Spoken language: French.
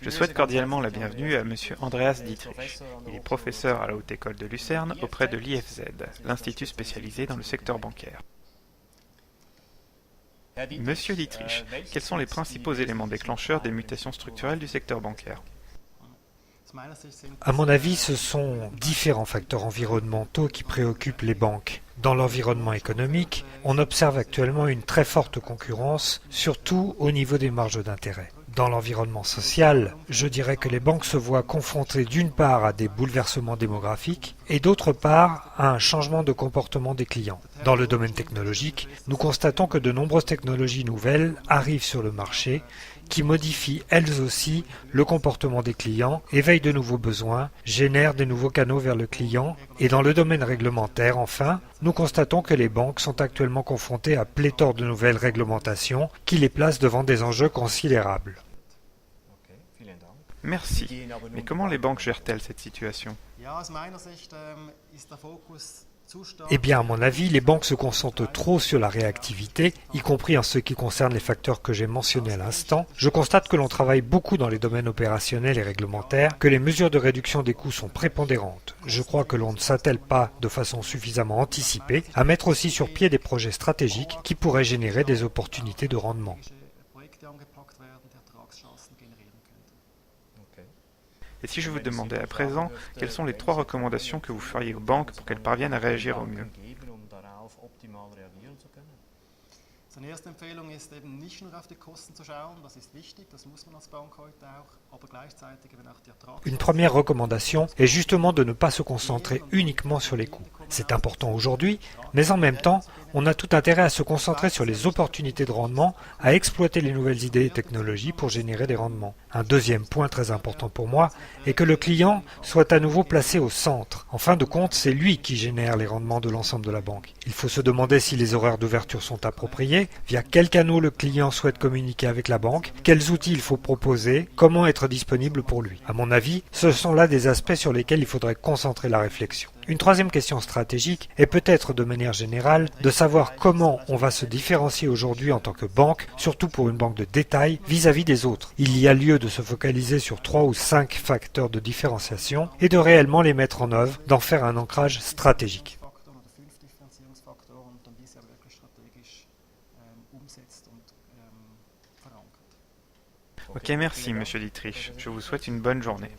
Je souhaite cordialement la bienvenue à Monsieur Andreas Dietrich. Il est professeur à la Haute École de Lucerne auprès de l'IFZ, l'institut spécialisé dans le secteur bancaire. Monsieur Dietrich, quels sont les principaux éléments déclencheurs des mutations structurelles du secteur bancaire? À mon avis, ce sont différents facteurs environnementaux qui préoccupent les banques. Dans l'environnement économique, on observe actuellement une très forte concurrence, surtout au niveau des marges d'intérêt. Dans l'environnement social, je dirais que les banques se voient confrontées d'une part à des bouleversements démographiques et d'autre part à un changement de comportement des clients. Dans le domaine technologique, nous constatons que de nombreuses technologies nouvelles arrivent sur le marché qui modifient elles aussi le comportement des clients, éveillent de nouveaux besoins, génèrent de nouveaux canaux vers le client. Et dans le domaine réglementaire, enfin, nous constatons que les banques sont actuellement confrontées à pléthore de nouvelles réglementations qui les placent devant des enjeux considérables. Merci. Mais comment les banques gèrent-elles cette situation? Eh bien, à mon avis, les banques se concentrent trop sur la réactivité, y compris en ce qui concerne les facteurs que j'ai mentionnés à l'instant. Je constate que l'on travaille beaucoup dans les domaines opérationnels et réglementaires, que les mesures de réduction des coûts sont prépondérantes. Je crois que l'on ne s'attelle pas de façon suffisamment anticipée à mettre aussi sur pied des projets stratégiques qui pourraient générer des opportunités de rendement. Et si je vous demandais à présent, quelles sont les 3 recommandations que vous feriez aux banques pour qu'elles parviennent à réagir au mieux? Zunächst Empfehlung ist eben nicht nur auf die Kosten zu schauen, das ist wichtig, das muss man als Bank heute auch, aber gleichzeitig eben auch die Une première recommandation est justement de ne pas se concentrer uniquement sur les coûts. C'est important aujourd'hui, mais en même temps, on a tout intérêt à se concentrer sur les opportunités de rendement, à exploiter les nouvelles idées et technologies pour générer des rendements. Un deuxième point très important pour moi est que le client soit à nouveau placé au centre. En fin de compte, c'est lui qui génère les rendements de l'ensemble de la banque. Il faut se demander si les horaires d'ouverture sont appropriés, via quels canaux le client souhaite communiquer avec la banque, quels outils il faut proposer, comment être disponible pour lui. À mon avis, ce sont là des aspects sur lesquels il faudrait concentrer la réflexion. Une troisième question stratégique est peut-être de manière générale de savoir comment on va se différencier aujourd'hui en tant que banque, surtout pour une banque de détail, vis-à-vis des autres. Il y a lieu de se focaliser sur 3 ou 5 facteurs de différenciation et de réellement les mettre en œuvre, d'en faire un ancrage stratégique. Ok, merci Monsieur Dietrich. Je vous souhaite une bonne journée.